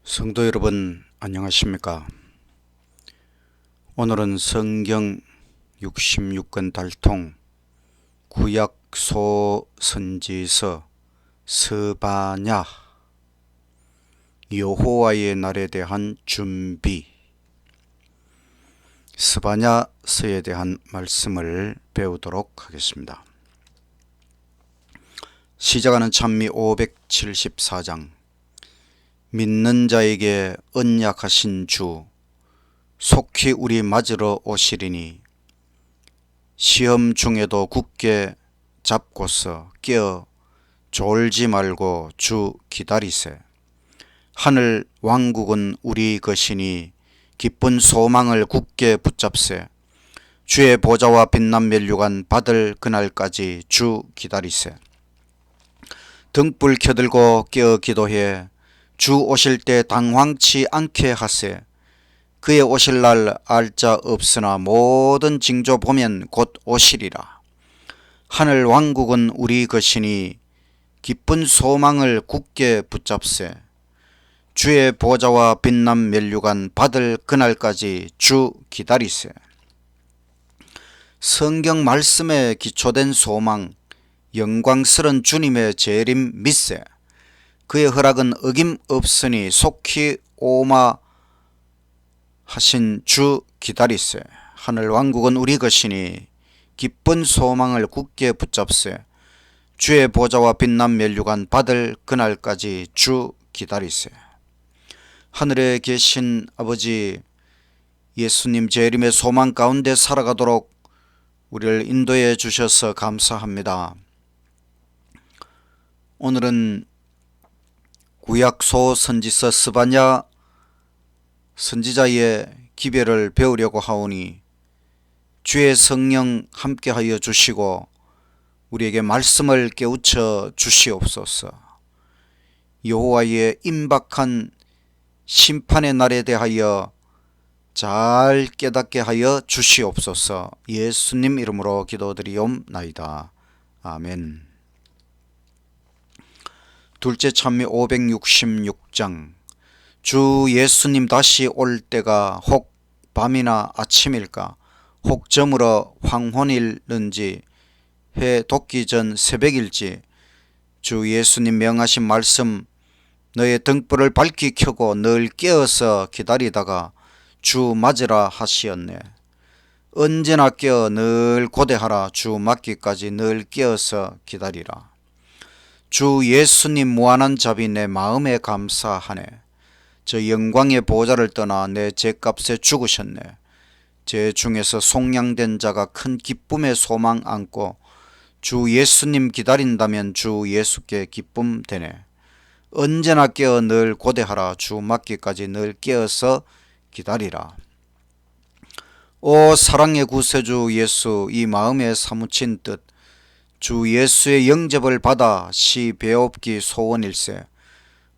성도 여러분, 안녕하십니까? 오늘은 성경 66권 달통 구약소선지서 스바냐 여호와의 날에 대한 준비, 스바냐서에 대한 말씀을 배우도록 하겠습니다. 시작하는 찬미 574장. 믿는 자에게 언약하신 주, 속히 우리 맞으러 오시리니 시험 중에도 굳게 잡고서 깨어 졸지 말고 주 기다리세. 하늘 왕국은 우리 것이니 기쁜 소망을 굳게 붙잡세. 주의 보좌와 빛난 면류관 받을 그날까지 주 기다리세. 등불 켜들고 깨어 기도해 주 오실 때 당황치 않게 하세. 그의 오실 날 알 자 없으나 모든 징조 보면 곧 오시리라. 하늘 왕국은 우리 것이니 기쁜 소망을 굳게 붙잡세. 주의 보좌와 빛난 면류관 받을 그날까지 주 기다리세. 성경 말씀에 기초된 소망, 영광스런 주님의 재림 믿세. 그의 허락은 어김없으니 속히 오마 하신 주 기다리세. 하늘 왕국은 우리 것이니 기쁜 소망을 굳게 붙잡세. 주의 보좌와 빛난 면류관 받을 그날까지 주 기다리세. 하늘에 계신 아버지, 예수님 재림의 소망 가운데 살아가도록 우리를 인도해 주셔서 감사합니다. 오늘은 구약소선지서 스바냐 선지자의 기별을 배우려고 하오니 주의 성령 함께하여 주시고 우리에게 말씀을 깨우쳐 주시옵소서. 여호와의 임박한 심판의 날에 대하여 잘 깨닫게 하여 주시옵소서. 예수님 이름으로 기도드리옵나이다. 아멘. 둘째 찬미 566장. 주 예수님 다시 올 때가 혹 밤이나 아침일까? 혹 저물어 황혼일는지 해 돋기 전 새벽일지. 주 예수님 명하신 말씀, 너의 등불을 밝히 켜고 늘 깨어서 기다리다가 주 맞으라 하시었네. 언제나 깨어 늘 고대하라. 주 맞기까지 늘 깨어서 기다리라. 주 예수님 무한한 자비 내 마음에 감사하네. 저 영광의 보좌를 떠나 내 죄값에 죽으셨네. 죄 중에서 속량된 자가 큰 기쁨의 소망 안고 주 예수님 기다린다면 주 예수께 기쁨 되네. 언제나 깨어 늘 고대하라. 주 맞기까지 늘 깨어서 기다리라. 오 사랑의 구세주 예수, 이 마음에 사무친 뜻 주 예수의 영접을 받아 시 배옵기 소원일세.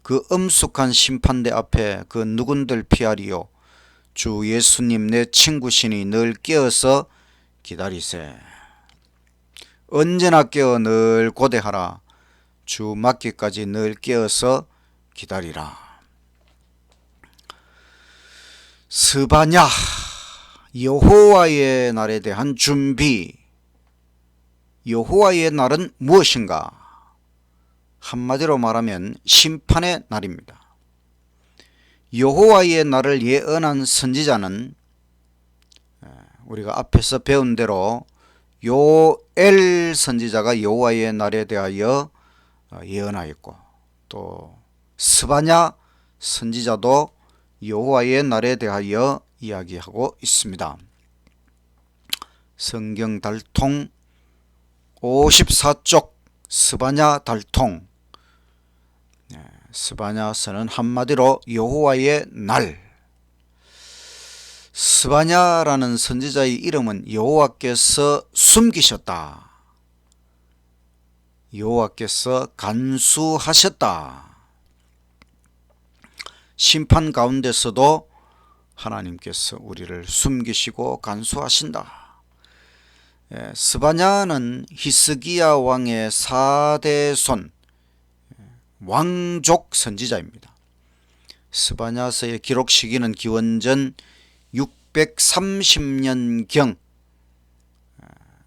그 엄숙한 심판대 앞에 그 누군들 피하리요. 주 예수님 내 친구시니 늘 깨어서 기다리세. 언제나 깨어 늘 고대하라. 주 맞기까지 늘 깨어서 기다리라. 스바냐 여호와의 날에 대한 준비. 여호와의 날은 무엇인가? 한마디로 말하면 심판의 날입니다. 여호와의 날을 예언한 선지자는 우리가 앞에서 배운 대로 요엘 선지자가 여호와의 날에 대하여 예언하였고, 또 스바냐 선지자도 여호와의 날에 대하여 이야기하고 있습니다. 성경 달통 54쪽 스바냐 달통. 스바냐서는 한마디로 여호와의 날. 스바냐라는 선지자의 이름은 여호와께서 숨기셨다, 여호와께서 간수하셨다. 심판 가운데서도 하나님께서 우리를 숨기시고 간수하신다. 스바냐는 히스기야 왕의 4대 손 왕족 선지자입니다. 스바냐서의 기록 시기는 기원전 630년경,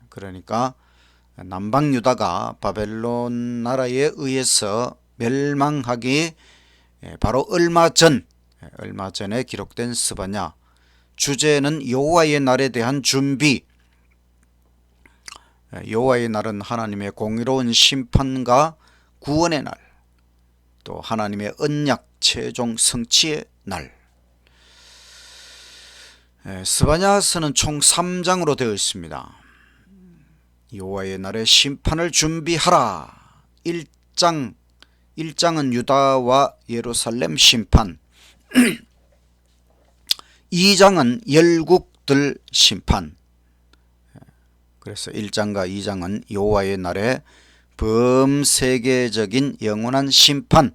그러니까 남방 유다가 바벨론 나라에 의해서 멸망하기 바로 얼마 전에 기록된 스바냐. 주제는 여호와의 날에 대한 준비. 여호와의 날은 하나님의 공의로운 심판과 구원의 날, 또 하나님의 언약 최종 성취의 날. 스바냐서는 총 3장으로 되어 있습니다. 여호와의 날에 심판을 준비하라. 1장은 유다와 예루살렘 심판, 2장은 열국들 심판. 그래서 1장과 2장은 여호와의 날에 범세계적인 영원한 심판,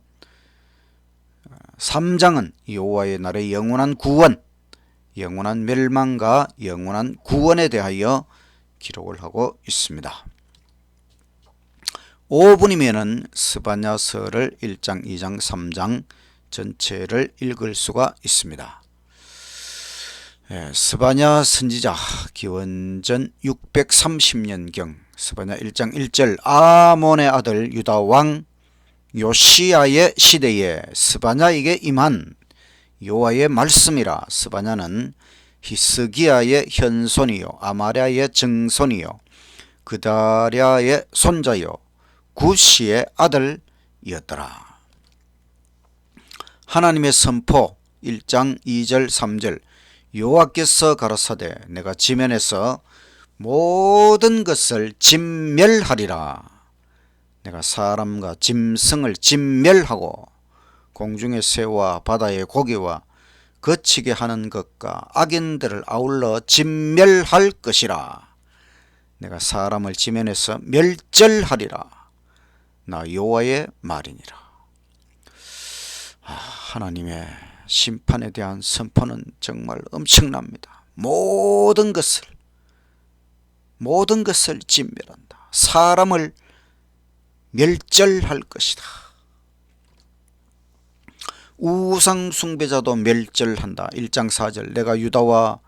3장은 여호와의 날의 영원한 구원, 영원한 멸망과 영원한 구원에 대하여 기록을 하고 있습니다. 5분이면 스바냐서를 1장, 2장, 3장 전체를 읽을 수가 있습니다. 스바냐 선지자 기원전 630년경 스바냐 1장 1절 아몬의 아들 유다 왕 요시야의 시대에 스바냐에게 임한 여호와의 말씀이라. 스바냐는 히스기야의 현손이요 아마랴의 증손이요 그다랴의 손자요 구시의 아들이었더라. 하나님의 선포 1장 2절 3절 여호와께서 가라사대 내가 지면에서 모든 것을 진멸하리라. 내가 사람과 짐승을 진멸하고 공중의 새와 바다의 고기와 거치게 하는 것과 악인들을 아울러 진멸할 것이라. 내가 사람을 지면에서 멸절하리라. 나 여호와의 말이니라. 하나님의 심판에 대한 선포는 정말 엄청납니다. 모든 것을 진멸한다. 사람을 멸절할 것이다. 우상 숭배자도 멸절한다. 1장 4절 내가 유다와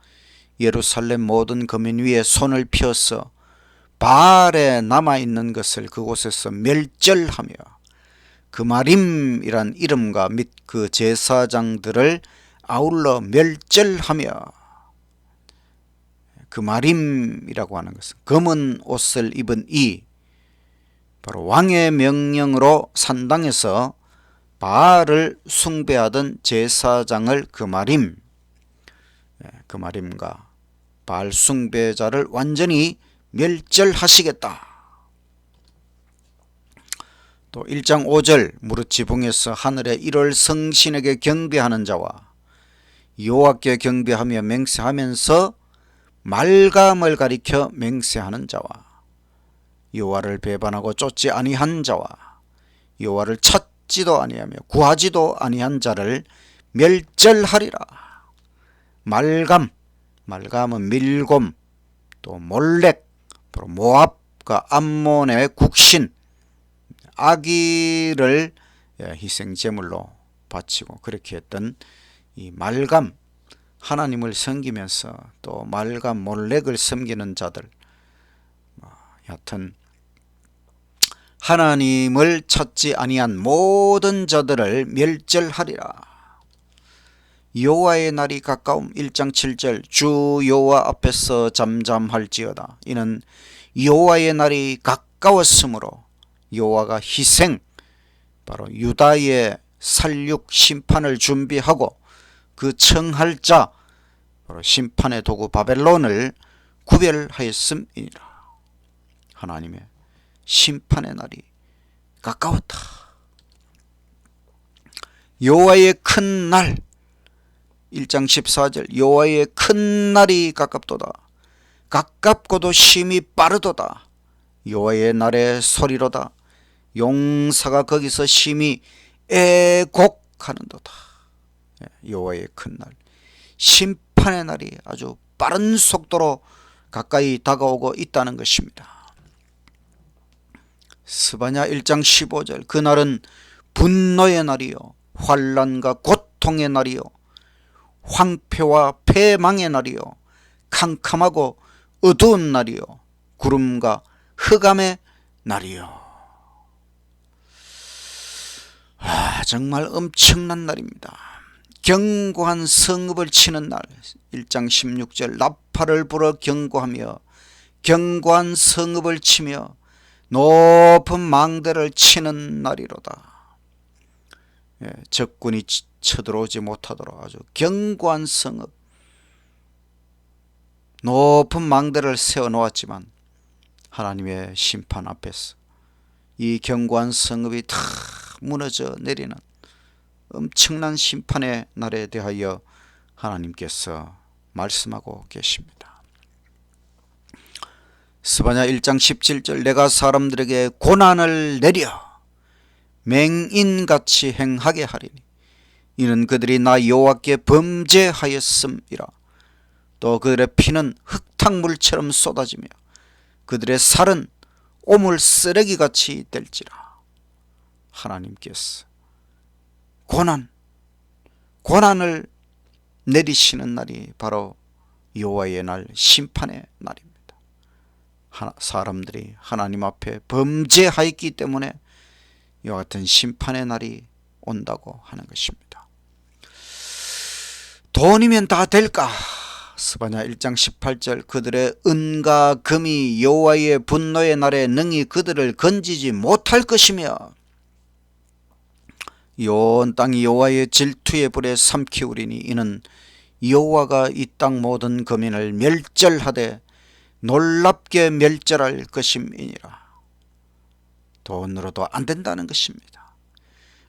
예루살렘 모든 거민 위에 손을 펴서 바알에 남아있는 것을 그곳에서 멸절하며 그마림이란 이름과 및 그 제사장들을 아울러 멸절하며. 그마림이라고 하는 것은 검은 옷을 입은 이, 바로 왕의 명령으로 산당에서 바알을 숭배하던 제사장을 그마림과 바알 숭배자를 완전히 멸절하시겠다. 또 1장 5절 무릇 지붕에서 하늘의 1월 성신에게 경배하는 자와 여호와께 경배하며 맹세하면서 말감을 가리켜 맹세하는 자와 여호와를 배반하고 쫓지 아니한 자와 여호와를 찾지도 아니하며 구하지도 아니한 자를 멸절하리라. 말감은 밀곰, 또 몰렉, 바로 모압과 암몬의 국신 아기를 희생제물로 바치고 그렇게 했던 이 말감, 하나님을 섬기면서 또 말감 몰렉을 섬기는 자들, 여하튼 하나님을 찾지 아니한 모든 자들을 멸절하리라. 여호와의 날이 가까움 1장 7절 주 여호와 앞에서 잠잠할지어다. 이는 여호와의 날이 가까웠으므로 여호와가 희생, 바로 유다의 살육 심판을 준비하고 그 청할 자, 바로 심판의 도구 바벨론을 구별하였음이니라. 하나님의 심판의 날이 가까웠다. 여호와의 큰 날 1장 14절 여호와의 큰 날이 가깝도다. 가깝고도 심히 빠르도다. 여호와의 날의 소리로다. 용사가 거기서 심히 애곡하는도다. 여호와의 큰 날, 심판의 날이 아주 빠른 속도로 가까이 다가오고 있다는 것입니다. 스바냐 1장 15절 그날은 분노의 날이요 환난과 고통의 날이요 황폐와 패망의 날이요 캄캄하고 어두운 날이요 구름과 흑암의 날이요. 정말 엄청난 날입니다. 견고한 성읍을 치는 날. 1장 16절 나팔을 불어 경고하며 견고한 성읍을 치며 높은 망대를 치는 날이로다. 적군이 쳐들어오지 못하도록 아주 견고한 성읍, 높은 망대를 세워놓았지만 하나님의 심판 앞에서 이 견고한 성읍이 다 무너져 내리는 엄청난 심판의 날에 대하여 하나님께서 말씀하고 계십니다. 스바냐 1장 17절 내가 사람들에게 고난을 내려 맹인같이 행하게 하리니 이는 그들이 나 여호와께 범죄하였음이라. 또 그들의 피는 흙탕물처럼 쏟아지며 그들의 살은 오물 쓰레기같이 될지라. 하나님께서 고난을 내리시는 날이 바로 여호와의 날, 심판의 날입니다. 사람들이 하나님 앞에 범죄하였기 때문에 이와 같은 심판의 날이 온다고 하는 것입니다. 돈이면 다 될까? 스바냐 1장 18절 그들의 은과 금이 여호와의 분노의 날에 능히 그들을 건지지 못할 것이며 온 땅이 여호와의 질투의 불에 삼키우리니 이는 여호와가 이 땅 모든 거민을 멸절하되 놀랍게 멸절할 것임이니라. 돈으로도 안 된다는 것입니다.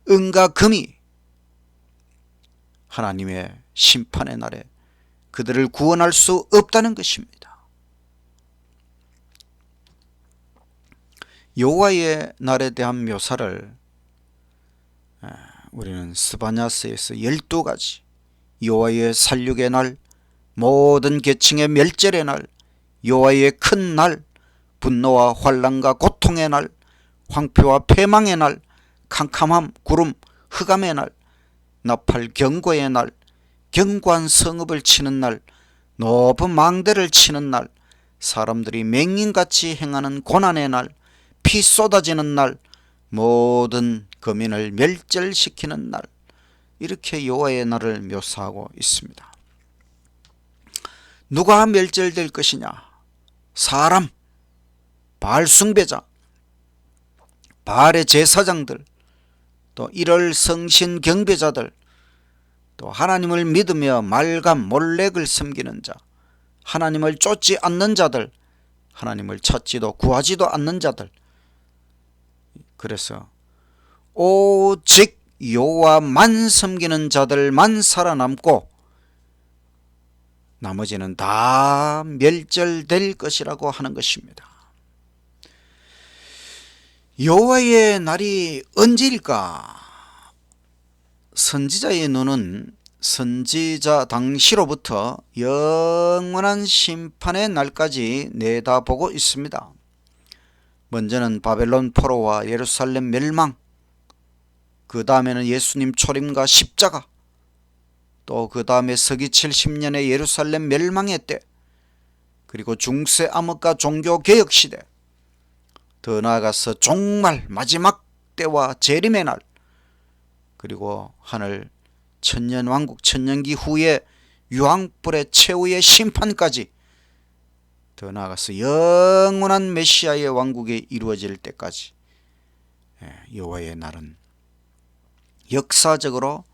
은과 금이 하나님의 심판의 날에 그들을 구원할 수 없다는 것입니다. 여호와의 날에 대한 묘사를 우리는 스바냐서에서 12가지 여호와의 살육의 날, 모든 계층의 멸절의 날, 여호와의 큰 날, 분노와 환난과 고통의 날, 황폐와 패망의 날, 캄캄함, 구름, 흑암의 날, 나팔 경고의 날, 견고한 성읍을 치는 날, 높은 망대를 치는 날, 사람들이 맹인같이 행하는 고난의 날, 피 쏟아지는 날, 모든 거민을 멸절시키는 날, 이렇게 여호와의 날을 묘사하고 있습니다. 누가 멸절될 것이냐? 사람, 바알 숭배자, 바알의 제사장들, 또 일월 성신 경배자들, 또 하나님을 믿으며 말감 몰렉을 섬기는 자, 하나님을 쫓지 않는 자들, 하나님을 찾지도 구하지도 않는 자들. 그래서 오직 여호와만 섬기는 자들만 살아남고 나머지는 다 멸절될 것이라고 하는 것입니다. 여호와의 날이 언제일까? 선지자의 눈은 선지자 당시로부터 영원한 심판의 날까지 내다보고 있습니다. 먼저는 바벨론 포로와 예루살렘 멸망, 그 다음에는 예수님 초림과 십자가, 또 그 다음에 서기 70년의 예루살렘 멸망의 때, 그리고 중세 암흑과 종교개혁 시대, 더 나아가서 종말 마지막 때와 재림의 날, 그리고 하늘 천년왕국 천년기 후에 유황불의 최후의 심판까지, 더 나아가서 영원한 메시아의 왕국이 이루어질 때까지 여호와의 날은 역사적으로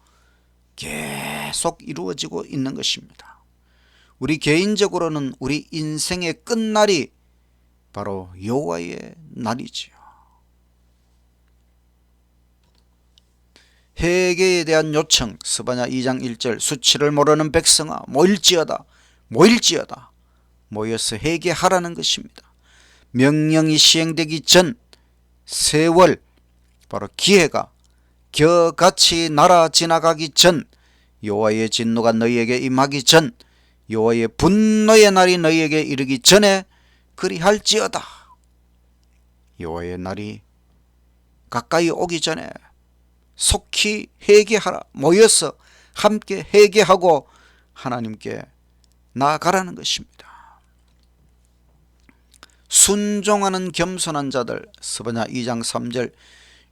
계속 이루어지고 있는 것입니다. 우리 개인적으로는 우리 인생의 끝날이 바로 여호와의 날이지요. 회개에 대한 요청, 스바냐 2장 1절 수치를 모르는 백성아 모일지어다, 모일지어다, 모여서 회개하라는 것입니다. 명령이 시행되기 전 세월, 바로 기회가 겨같이 날아 지나가기 전, 여호와의 진노가 너희에게 임하기 전, 여호와의 분노의 날이 너희에게 이르기 전에 그리할지어다. 여호와의 날이 가까이 오기 전에 속히 회개하라, 모여서 함께 회개하고 하나님께 나아가라는 것입니다. 순종하는 겸손한 자들, 스바냐 2장 3절,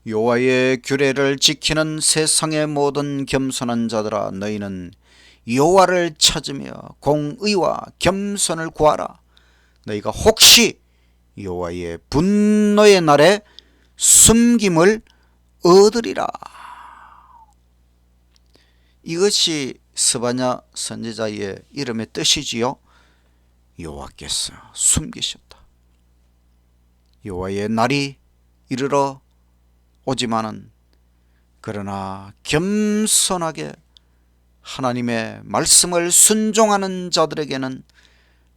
여호와의 규례를 지키는 세상의 모든 겸손한 자들아, 너희는 여호와를 찾으며 공의와 겸손을 구하라. 너희가 혹시 여호와의 분노의 날에 숨김을 얻으리라. 이것이 스바냐 선지자의 이름의 뜻이지요. 여호와께서 숨기셨다. 여호와의 날이 이르러 오지만은 그러나 겸손하게 하나님의 말씀을 순종하는 자들에게는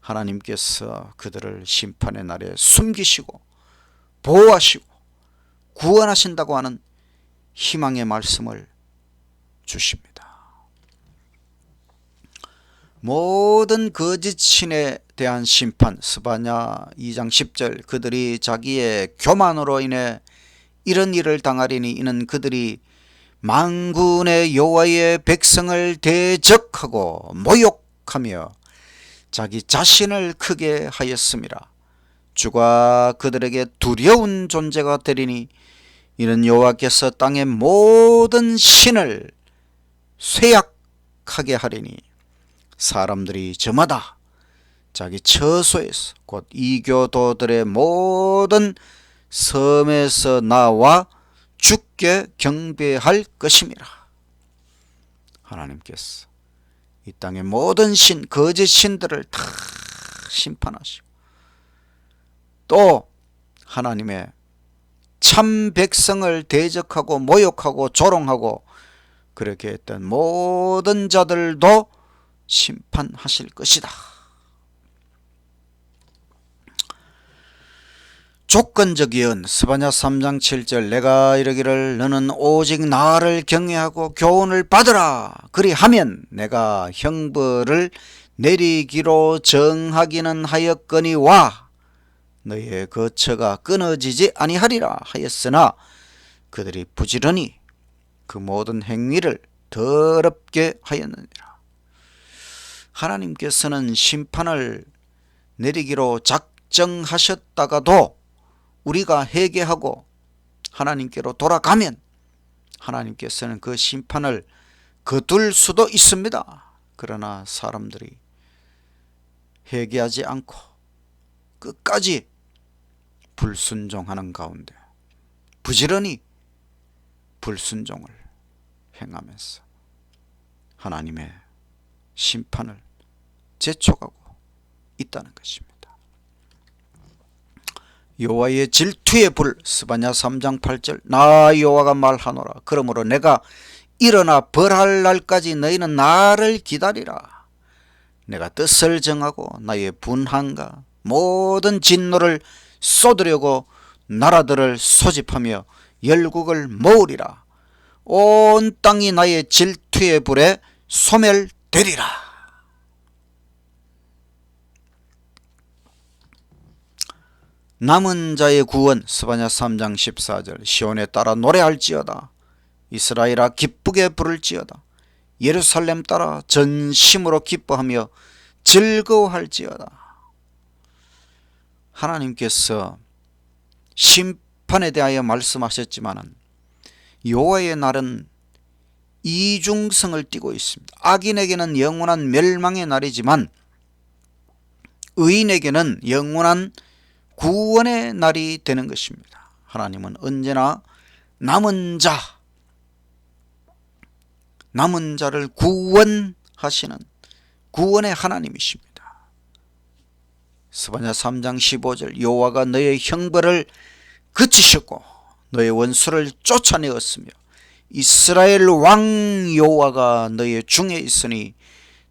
하나님께서 그들을 심판의 날에 숨기시고 보호하시고 구원하신다고 하는 희망의 말씀을 주십니다. 모든 거짓 신에 대한 심판, 스바냐 2장 10절, 그들이 자기의 교만으로 인해 이런 일을 당하리니 이는 그들이 만군의 여호와의 백성을 대적하고 모욕하며 자기 자신을 크게 하였음이라. 주가 그들에게 두려운 존재가 되리니 이는 여호와께서 땅의 모든 신을 쇠약하게 하리니 사람들이 저마다 자기 처소에서 곧 이교도들의 모든 섬에서 나와 주께 경배할 것임이라. 하나님께서 이 땅의 모든 신, 거짓 신들을 다 심판하시고 또 하나님의 참 백성을 대적하고 모욕하고 조롱하고 그렇게 했던 모든 자들도 심판하실 것이다. 조건적이은 스바냐 3장 7절, 내가 이르기를 너는 오직 나를 경외하고 교훈을 받으라. 그리하면 내가 형벌을 내리기로 정하기는 하였거니와 너희의 거처가 끊어지지 아니하리라 하였으나 그들이 부지런히 그 모든 행위를 더럽게 하였느니라. 하나님께서는 심판을 내리기로 작정하셨다가도 우리가 회개하고 하나님께로 돌아가면 하나님께서는 그 심판을 거둘 수도 있습니다. 그러나 사람들이 회개하지 않고 끝까지 불순종하는 가운데 부지런히 불순종을 행하면서 하나님의 심판을 재촉하고 있다는 것입니다. 여호와의 질투의 불, 스바냐 3장 8절, 나 여호와가 말하노라. 그러므로 내가 일어나 벌할 날까지 너희는 나를 기다리라. 내가 뜻을 정하고 나의 분한과 모든 진노를 쏟으려고 나라들을 소집하며 열국을 모으리라. 온 땅이 나의 질투의 불에 소멸되리라. 남은 자의 구원, 스바냐 3장 14절, 시온에 따라 노래할지어다. 이스라엘아 기쁘게 부를지어다. 예루살렘 따라 전심으로 기뻐하며 즐거워할지어다. 하나님께서 심판에 대하여 말씀하셨지만은 여호와의 날은 이중성을 띠고 있습니다. 악인에게는 영원한 멸망의 날이지만 의인에게는 영원한 구원의 날이 되는 것입니다. 하나님은 언제나 남은 자를 구원하시는 구원의 하나님이십니다. 스바냐 3장 15절, 여호와가 너의 형벌을 그치셨고 너의 원수를 쫓아내었으며 이스라엘 왕 여호와가 너의 중에 있으니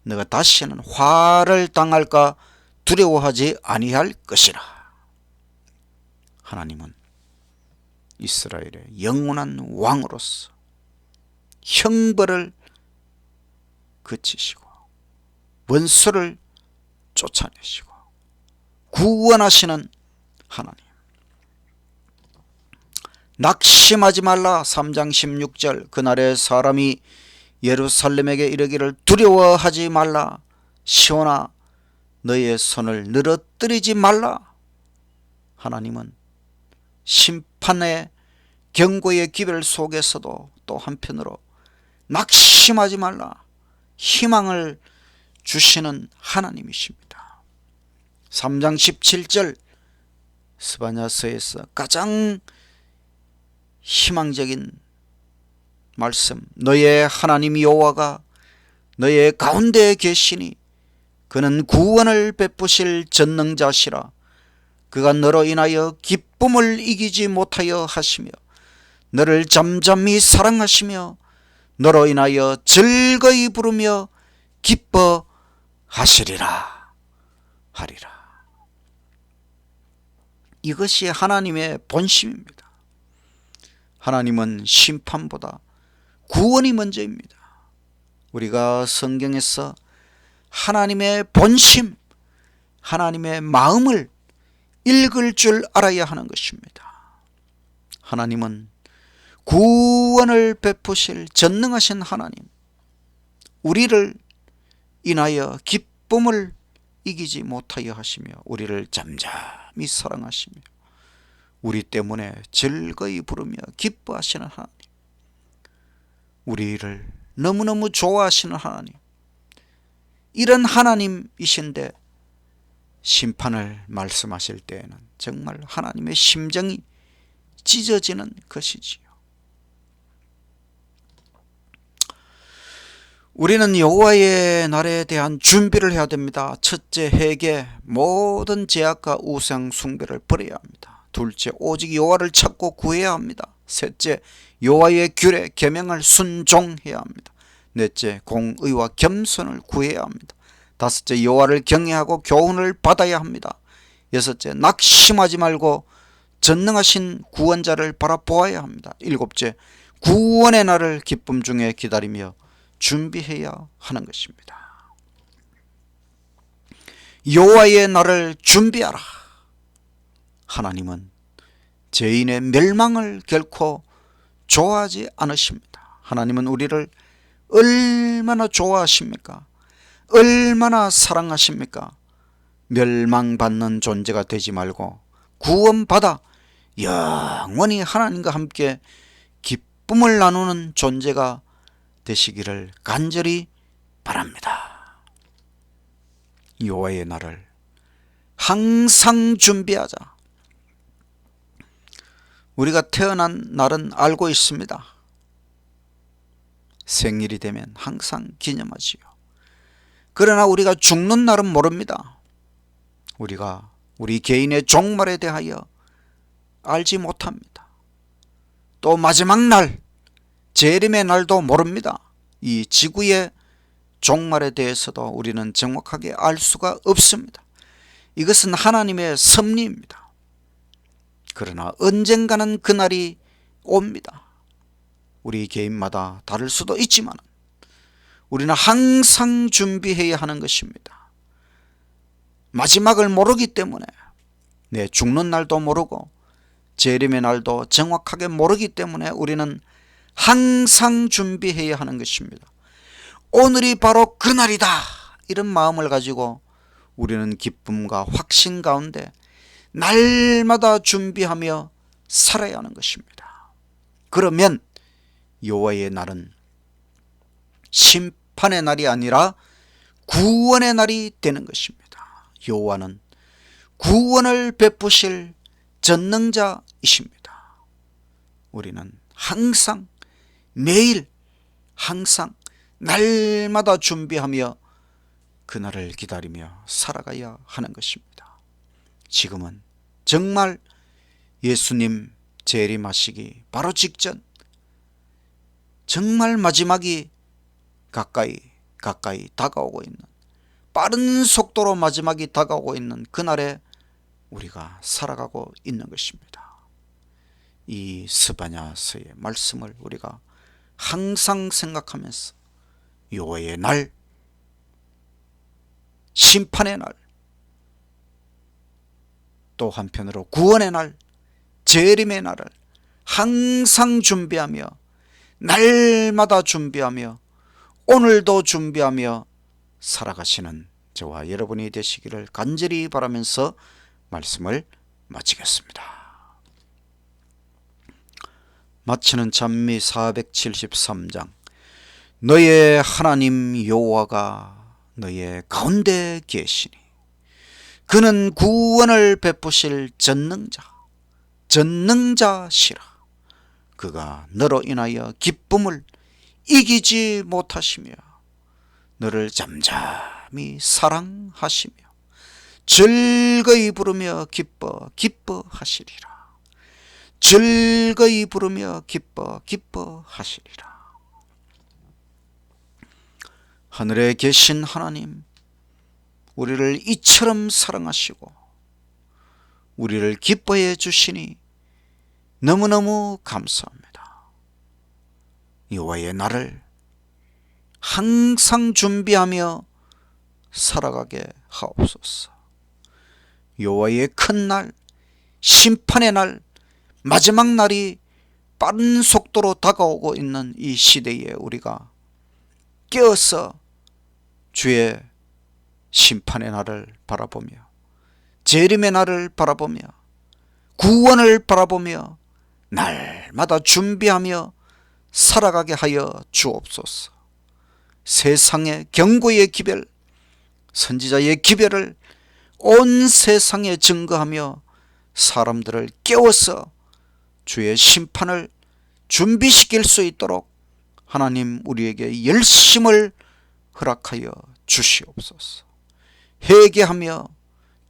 너가 다시는 화를 당할까 두려워하지 아니할 것이라. 하나님은 이스라엘의 영원한 왕으로서 형벌을 그치시고 원수를 쫓아내시고 구원하시는 하나님. 낙심하지 말라. 3장 16절, 그날에 사람이 예루살렘에게 이르기를 두려워하지 말라. 시온아, 너의 손을 늘어뜨리지 말라. 하나님은 심판의 경고의 기별 속에서도 또 한편으로 낙심하지 말라, 희망을 주시는 하나님이십니다. 3장 17절 스바냐서에서 가장 희망적인 말씀, 너의 하나님 여호와가 너의 가운데에 계시니 그는 구원을 베푸실 전능자시라. 그가 너로 인하여 기쁨을 이기지 못하여 하시며 너를 잠잠히 사랑하시며 너로 인하여 즐거이 부르며 기뻐하시리라 하리라. 이것이 하나님의 본심입니다. 하나님은 심판보다 구원이 먼저입니다. 우리가 성경에서 하나님의 본심, 하나님의 마음을 읽을 줄 알아야 하는 것입니다. 하나님은 구원을 베푸실 전능하신 하나님, 우리를 인하여 기쁨을 이기지 못하여 하시며 우리를 잠잠히 사랑하시며 우리 때문에 즐거이 부르며 기뻐하시는 하나님, 우리를 너무너무 좋아하시는 하나님, 이런 하나님이신데 심판을 말씀하실 때에는 정말 하나님의 심정이 찢어지는 것이지요. 우리는 여호와의 날에 대한 준비를 해야 됩니다. 첫째, 회개, 모든 죄악과 우상 숭배를 버려야 합니다. 둘째, 오직 여호와를 찾고 구해야 합니다. 셋째, 여호와의 규례, 계명을 순종해야 합니다. 넷째, 공의와 겸손을 구해야 합니다. 다섯째, 여호와를 경외하고 교훈을 받아야 합니다. 여섯째, 낙심하지 말고 전능하신 구원자를 바라보아야 합니다. 일곱째, 구원의 날을 기쁨 중에 기다리며 준비해야 하는 것입니다. 여호와의 날을 준비하라. 하나님은 죄인의 멸망을 결코 좋아하지 않으십니다. 하나님은 우리를 얼마나 좋아하십니까? 얼마나 사랑하십니까? 멸망받는 존재가 되지 말고 구원받아 영원히 하나님과 함께 기쁨을 나누는 존재가 되시기를 간절히 바랍니다. 여호와의 날을 항상 준비하자. 우리가 태어난 날은 알고 있습니다. 생일이 되면 항상 기념하지요. 그러나 우리가 죽는 날은 모릅니다. 우리가 우리 개인의 종말에 대하여 알지 못합니다. 또 마지막 날, 재림의 날도 모릅니다. 이 지구의 종말에 대해서도 우리는 정확하게 알 수가 없습니다. 이것은 하나님의 섭리입니다. 그러나 언젠가는 그날이 옵니다. 우리 개인마다 다를 수도 있지만 우리는 항상 준비해야 하는 것입니다. 마지막을 모르기 때문에 내 죽는 날도 모르고 재림의 날도 정확하게 모르기 때문에 우리는 항상 준비해야 하는 것입니다. 오늘이 바로 그날이다, 이런 마음을 가지고 우리는 기쁨과 확신 가운데 날마다 준비하며 살아야 하는 것입니다. 그러면 여호와의 날은 심판의 날이 아니라 구원의 날이 되는 것입니다. 여호와는 구원을 베푸실 전능자이십니다. 우리는 항상 매일 항상 날마다 준비하며 그날을 기다리며 살아가야 하는 것입니다. 지금은 정말 예수님 재림하시기 바로 직전, 정말 마지막이 가까이 다가오고 있는, 빠른 속도로 마지막이 다가오고 있는 그날에 우리가 살아가고 있는 것입니다. 이 스바냐서의 말씀을 우리가 항상 생각하면서 여호와의 날, 심판의 날, 또 한편으로 구원의 날, 재림의 날을 항상 준비하며 날마다 준비하며 오늘도 준비하며 살아가시는 저와 여러분이 되시기를 간절히 바라면서 말씀을 마치겠습니다. 마치는 찬미 473장. 너의 하나님 여호와가 너의 가운데 계시니 그는 구원을 베푸실 전능자시라. 그가 너로 인하여 기쁨을 이기지 못하시며 너를 잠잠히 사랑하시며 즐거이 부르며 기뻐하시리라. 즐거이 부르며 기뻐하시리라. 하늘에 계신 하나님, 우리를 이처럼 사랑하시고 우리를 기뻐해 주시니 너무너무 감사합니다. 여호와의 날을 항상 준비하며 살아가게 하옵소서. 여호와의 큰 날, 심판의 날, 마지막 날이 빠른 속도로 다가오고 있는 이 시대에 우리가 깨어서 주의 심판의 날을 바라보며 재림의 날을 바라보며 구원을 바라보며 날마다 준비하며 살아가게 하여 주옵소서. 세상의 경고의 기별, 선지자의 기별을 온 세상에 증거하며 사람들을 깨워서 주의 심판을 준비시킬 수 있도록 하나님 우리에게 열심을 허락하여 주시옵소서. 회개하며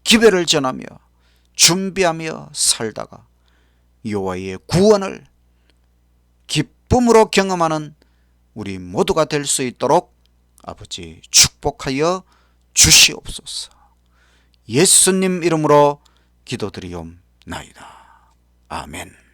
기별을 전하며 준비하며 살다가 여호와의 구원을 기쁨으로 경험하는 우리 모두가 될 수 있도록 아버지 축복하여 주시옵소서. 예수님 이름으로 기도드리옵나이다. 아멘.